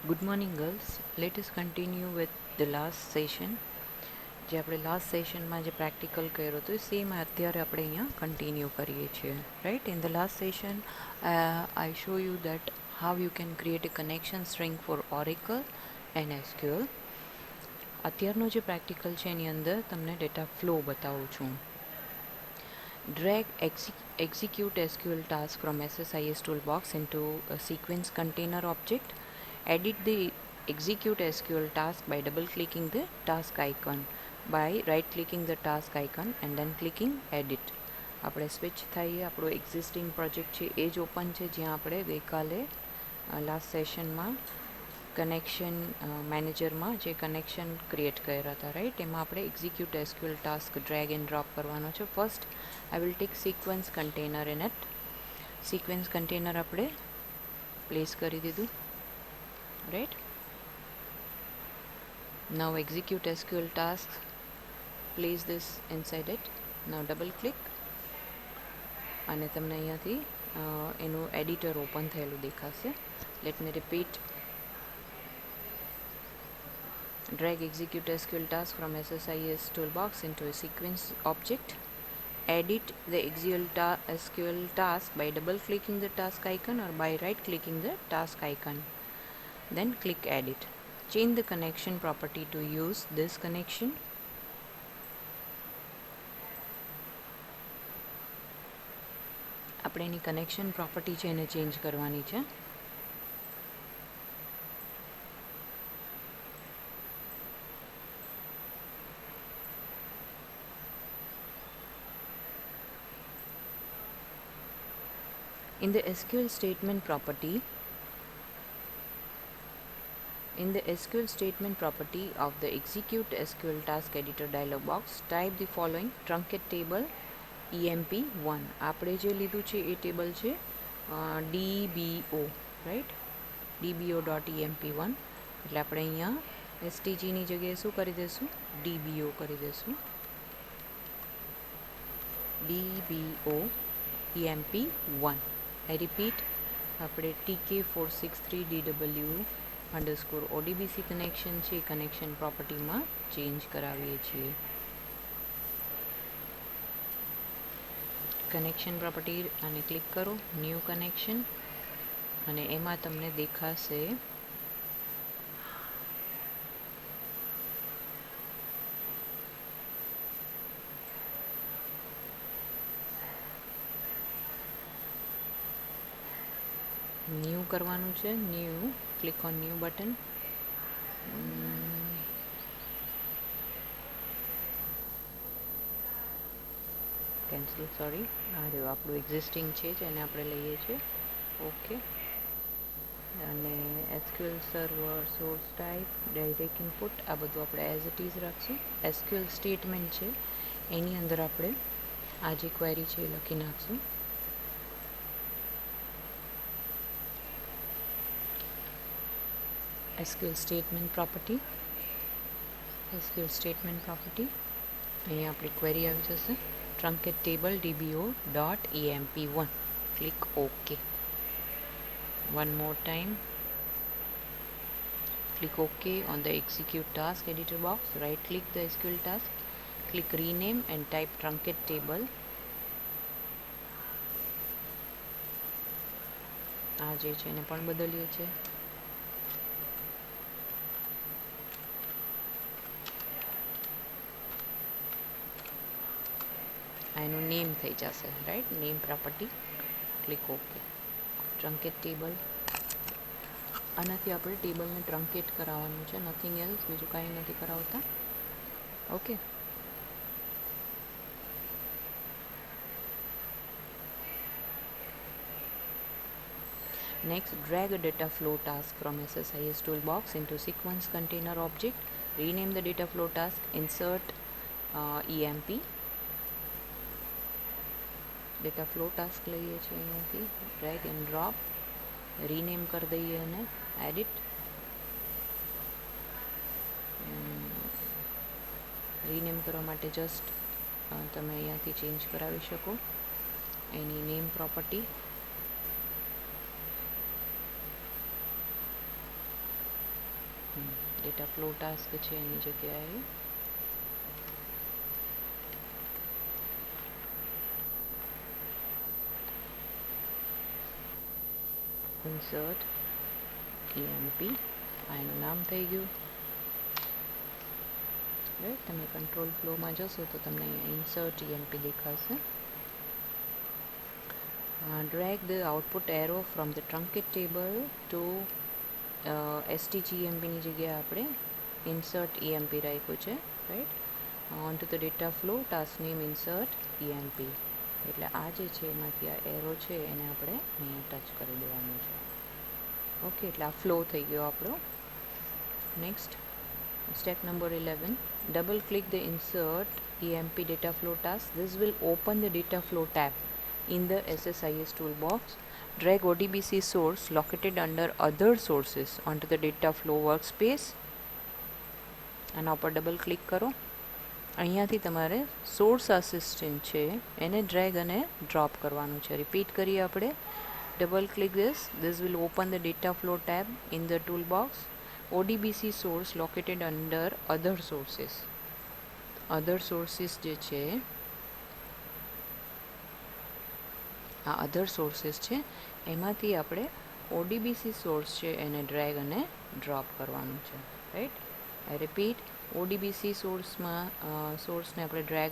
Good morning girls. Let us continue with the last session. જે આપણે last સેશનમાં જે પ્રેક્ટિકલ કર્યો હતો સેમ અત્યારે આપણે અહીંયા કન્ટિન્યુ કરીએ છીએ, right. In the last session I show you that how you can create a connection string for Oracle and S Q L. અત્યારનો જે પ્રેક્ટિકલ છે એની અંદર તમને ડેટા ફ્લો બતાવું છું. Drag execute SQL task from SSIS toolbox into a sequence container object. Edit the execute SQL task by double clicking the task icon, by right clicking the task icon and then clicking edit. આપણે switch થઈએ, આપણો existing project છે એ જ open છે જ્યાં આપણે ગઈકાલે last સેશનમાં કનેક્શન મેનેજરમાં જે કનેક્શન ક્રિએટ કર્યા હતા, રાઈટ. એમાં આપણે execute SQL task drag and drop કરવાનો છે. First I will take sequence container in it. Sequence container આપણે પ્લેસ કરી દીધું, right. Now execute SQL task, place this inside it. Now double click અને તમને અહીંયાથી એનું એડિટર ઓપન થયેલું દેખાશે. Let me repeat. Drag execute SQL task from SSIS toolbox into a sequence object. Edit the SQL task by double clicking the task icon or by right clicking the task icon. Then click edit. Change the connection property to use this connection. આપણે એની connection property છે એને change કરવાની છે. In the SQL statement property, of the execute SQL task editor dialog box, type the following trunket table emp1. આપણે જે લીધું છે એ table છે DBO, રાઈટ. DBO.emp1. એટલે આપણે અહીંયા STGની જગ્યાએ શું કરી દઈશું? DBO કરી દઈશું. DBO emp1. I repeat, આપણે TK463DW_ODBC કનેક્શન છે કનેક્શન પ્રોપર્ટીમાં ચેન્જ કરાવીએ છીએ. કનેક્શન પ્રોપર્ટી અને ક્લિક કરો, ન્યૂ કનેક્શન, અને એમાં તમને દેખાશે ન્યૂ કરવાનું છે. New, click on new button. Cancel, sorry. આ રહ્યું આપણું એક્ઝિસ્ટિંગ છે જેને આપણે લઈએ છીએ. ઓકે. અને SQL server, source type, direct input, આ બધું આપણે એઝ ઇટ ઇઝ રાખશું. એસક્યુએલ સ્ટેટમેન્ટ છે એની અંદર આપણે આ જે ક્વેરી છે એ લખી નાખશું. SQL statement property, અહીંયા આપણી ક્વેરી આવી જશે trunket table dbo.emp1. click OK. One more time, click OK on the execute task editor box. Right click the SQL task, click rename and type trunket table. આ જે છે એને પણ બદલીએ છે. એનું નેમ થઈ જશે, right. Name property, click okay. ટ્રંકેટ table, આનાથી આપણે ટેબલને ટ્રંકેટ કરાવવાનું છે, નથિંગ એલ્સ, બીજું કાંઈ નથી કરાવતા. Okay. Next, drag a data flow task from SSIS toolbox into sequence container object. Rename the data flow task, insert EMP. Data flow task લઈએ છીએ અહીંયાથી, ડ્રેગ એન્ડ ડ્રોપ, રીનેમ કરી દઈએ અને એડિટ. રીનેમ કરવા માટે જસ્ટ તમે અહીંયાથી ચેન્જ કરાવી શકો એની name property. Data flow task છે એની જગ્યાએ ઇન્સર્ટ EMP આ એનું નામ થઈ ગયું. રાઈટ, તમે કંટ્રોલ ફ્લોમાં જશો તો તમને ઇન્સર્ટ EMP દેખાશે. Drag the output arrow from the truncate table to STGEMP ની જગ્યાએ આપણે insert EMP રાખ્યું છે. Right, onto the data flow task name insert EMP. એટલે આ જે છે એમાંથી આ એરો છે એને આપણે અહીંયા ટચ કરી દેવાનું છે. ઓકે, એટલે આ ફ્લો થઈ ગયો આપણો. Next, step number 11, double click the insert EMP data flow task. This will open the data flow tab in the SSIS toolbox. Drag ODBC source located under other sources onto the data flow workspace. આના ઉપર double click કરો. અહીંયાથી તમારે source assistant છે એને drag અને drop કરવાનું છે. રિપીટ કરીએ આપણે. Double click this will open the data flow tab in the toolbox. ODBC source located under other sources. other sources જે છે આ અધર સોર્सेस છે એમાંથી આપણે ODBC સોર્સ છે એને ડ્રેગ અને ડ્રોપ કરવાનું છે. રાઈટ, આઈ રિપીટ, ODBC સોર્સને આપણે ડ્રેગ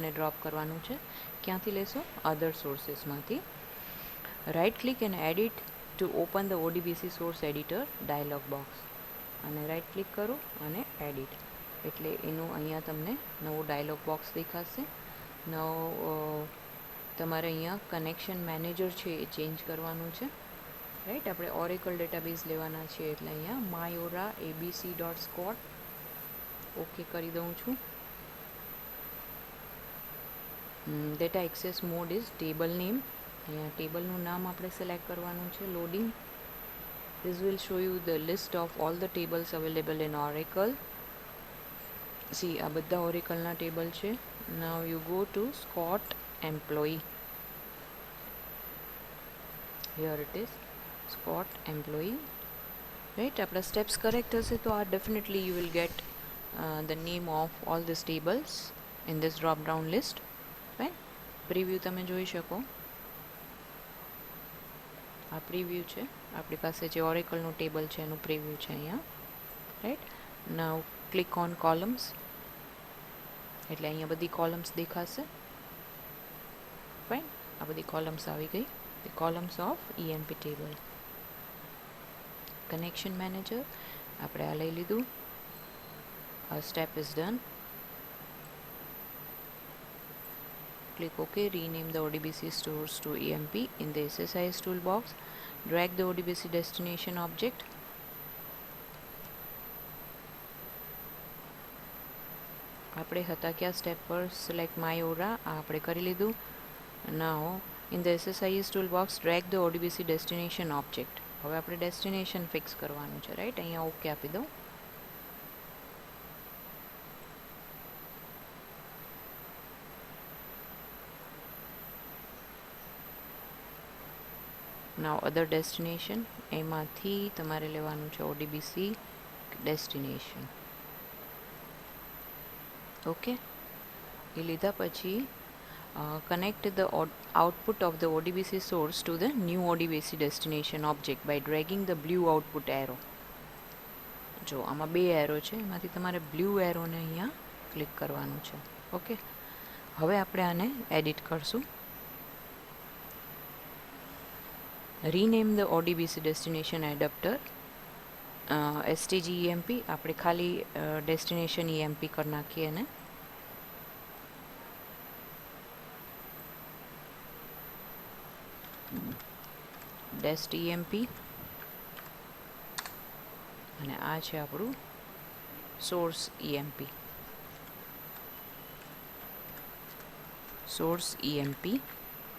અને ડ્રોપ કરવાનું છે. ક્યાંથી લેશો? અધર સોર્સેસમાંથી. Right click and edit to open the ODBC source editor dialog box. અને રાઇટ ક્લિક કરો અને એડિટ, એટલે એનું અહીંયા તમને નવો ડાયલોગ બોક્સ દેખાશે. તમારે અહીંયા કનેક્શન મેનેજર છે એ ચેન્જ કરવાનું છે. રાઈટ, આપણે ઓરેકલ ડેટાબેઝ લેવાના છીએ એટલે અહીંયા myora.abc.scot ઓકે કરી દઉં છું. Data access mode is table name. અહીંયા ટેબલનું નામ આપણે સિલેક્ટ કરવાનું છે. Loading, this will show you the list of all the tables available in Oracle. See, આ બધા ઓરેકલના ટેબલ છે. Now you go to Scott employee. Here it is, Scott employee. Right, આપણા steps correct હશે તો આ definitely you will get the name of all these tables in this drop down list. Right, preview તમે જોઈ શકો. આ preview છે, આપણી પાસે જે ઓરેકલનું ટેબલ છે એનું પ્રીવ્યૂ છે અહીંયા. Right, now click on columns, એટલે અહીંયા બધી કોલમ્સ દેખાશે. ફાઇન, આ બધી કોલમ્સ આવી ગઈ. The columns of EMP table. Connection manager આપણે આ લઈ લીધું. આ step is done. Click OK, rename the ODBC stores to EMP in the SSIS toolbox. Drag the ODBC destination object. આપણે હતા ક્યાં સ્ટેપ પર? select myora, આ આપણે કરી લીધું. Now in the SSIS toolbox drag the ODBC destination object. હવે આપણે ડેસ્ટિનેશન ફિક્સ કરવાનું છે. રાઈટ, અહીંયા ઓકે આપી દઉં. નાવ અધર ડેસ્ટિનેશન, એમાંથી તમારે લેવાનું છે ODBC ડેસ્ટિનેશન. ઓકે, એ લીધા પછી connect the output of the ODBC source to the new ODBC destination object by dragging the blue output arrow. જો આમાં બે એરો છે, એમાંથી તમારે બ્લુ એરોને અહીંયા ક્લિક કરવાનું છે. ઓકે, હવે આપણે આને એડિટ કરશું. rename the ODBC destination adapter STGEMP. આપણે ખાલી destination EMP કરી નાખીએ એને. dest EMP, અને આ છે આપણું source EMP. source EMP,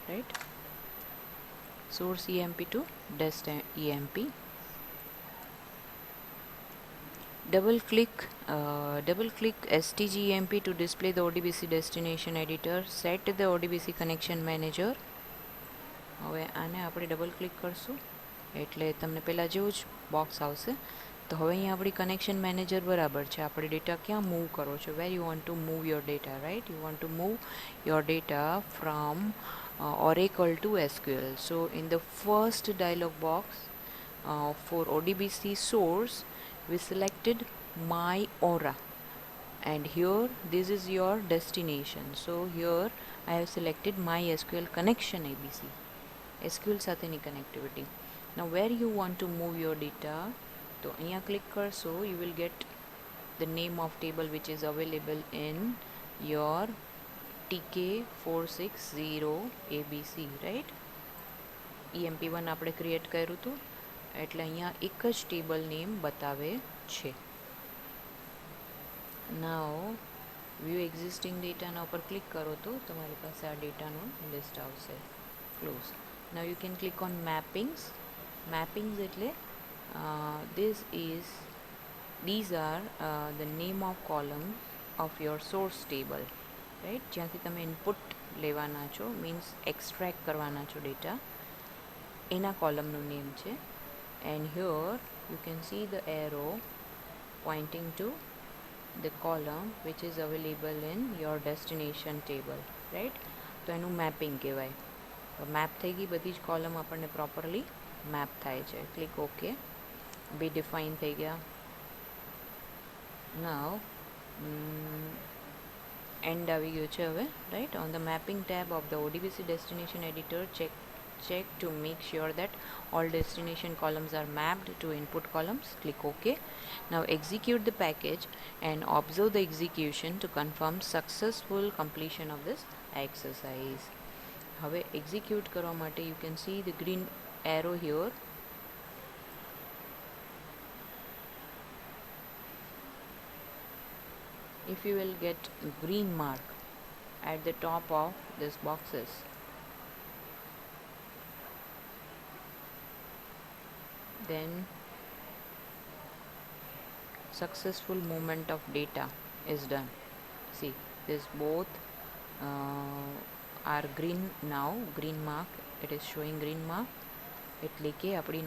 right, source EMP to dest EMP. double click STGEMP to display the ODBC destination editor. set the ODBC connection manager. હવે આને આપણે ડબલ ક્લિક કરશું એટલે તમને પહેલાં જેવું જ બોક્સ આવશે. તો હવે અહીંયા આપણી કનેક્શન મેનેજર બરાબર છે, આપણે ડેટા ક્યાં મૂવ કરો છો, where you want to move your data, right, you want to move your data from Oracle to SQL. So in the first dialog box for ODBC source, we selected my Aura, and here this is your destination. So here I have selected MySQL connection ABC, SQL સાથેની connectivity. Now where you want to move your data, તો અહીંયા click કરશો, you will get the name of table which is available in your TK460 ABC, right? EMP1 આપણે create કર્યું હતું, એટલે અહીંયા એક જ ટેબલ નેમ બતાવે છે. નાવ વ્યૂ એક્ઝિસ્ટિંગ ડેટાના ઉપર ક્લિક કરો તો તમારી પાસે આ ડેટાનું લિસ્ટ આવશે. Close. Now you can click on mappings. Mappings એટલે these are the name of columns of your source table, right? જ્યાંથી તમે ઇનપુટ લેવાના છો, મીન્સ એક્સ્ટ્રેક્ટ કરવાના છો ડેટા, એના કોલમનું નેમ છે. And here you can see the arrow pointing to the column which is available in your destination table, right? તો એનું મેપિંગ કહેવાય. તો મેપ થઈ ગઈ, બધી જ કોલમ આપણને પ્રોપરલી મેપ થાય છે. Click okay. બી ડિફાઇન થઈ ગયા. નાવ એન્ડ આવી ગયું છે હવે, right? On the mapping tab of the ODBC destination editor, check to make sure that all destination columns are mapped to input columns. Click OK. Now execute the package and observe the execution to confirm successful completion of this exercise. હવે execute કરવા માટે you can see the green arrow here. If you will get green mark at the top of these boxes, then successful movement of data is done. See, this both are green now, green mark, it is showing green mark, એટલે કે આપણી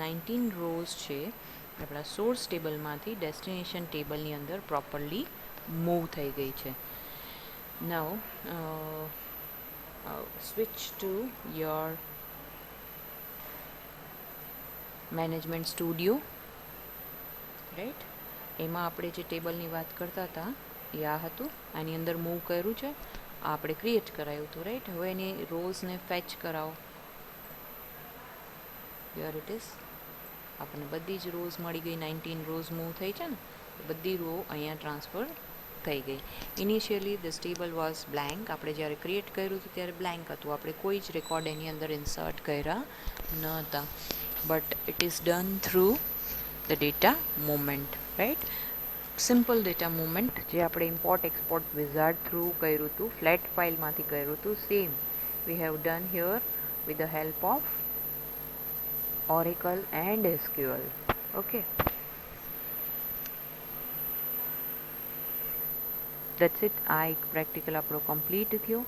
19 rose છે આપણા source ટેબલમાંથી destination ટેબલની અંદર properly move થઈ ગઈ છે. Now switch to your management studio, right? એમાં આપણે જે ટેબલની વાત કરતા હતા એ આ હતું, આની અંદર મૂવ કર્યું છે, આ આપણે ક્રિએટ કરાયું હતું, રાઈટ? હવે એની રોઝને ફેચ કરાવો. હિયર ઇટ ઇઝ, આપણને બધી જ રોઝ મળી ગઈ, 19 રોઝ મૂવ થઈ છે ને, બધી રો અહીંયા ટ્રાન્સફર થઈ ગઈ. Initially this table was blank, આપણે જ્યારે ક્રિએટ કર્યું હતું ત્યારે બ્લેન્ક હતું, આપણે કોઈ જ રેકોર્ડ એની અંદર ઇન્સર્ટ કર્યા ન હતા. But it is done through the data movement, right? Simple data movement જે આપણે ઇમ્પોર્ટ એક્સપોર્ટ વિઝાર્ડ થ્રુ કર્યું હતું, ફ્લેટ ફાઇલમાંથી કર્યું હતું, same we have done here with the help of Oracle and SQL. Okay, that's it. આ એક practical આપણો કમ્પ્લીટ થયો,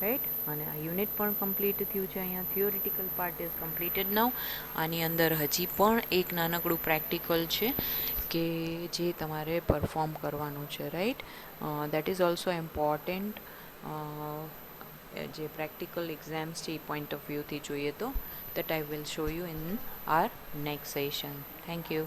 રાઈટ? અને આ યુનિટ પણ કમ્પ્લીટ થયું છે. અહીંયા થિયોરિટિકલ પાર્ટ ઇઝ કમ્પ્લીટેડ નાઉ. આની અંદર હજી પણ એક નાનકડું પ્રેક્ટિકલ છે કે જે તમારે પરફોર્મ કરવાનું છે, right? That is also important. જે પ્રેક્ટિકલ એક્ઝામ્સ છે એ પોઈન્ટ ઓફ વ્યૂથી જોઈએ તો that I will show you in our next session. Thank you.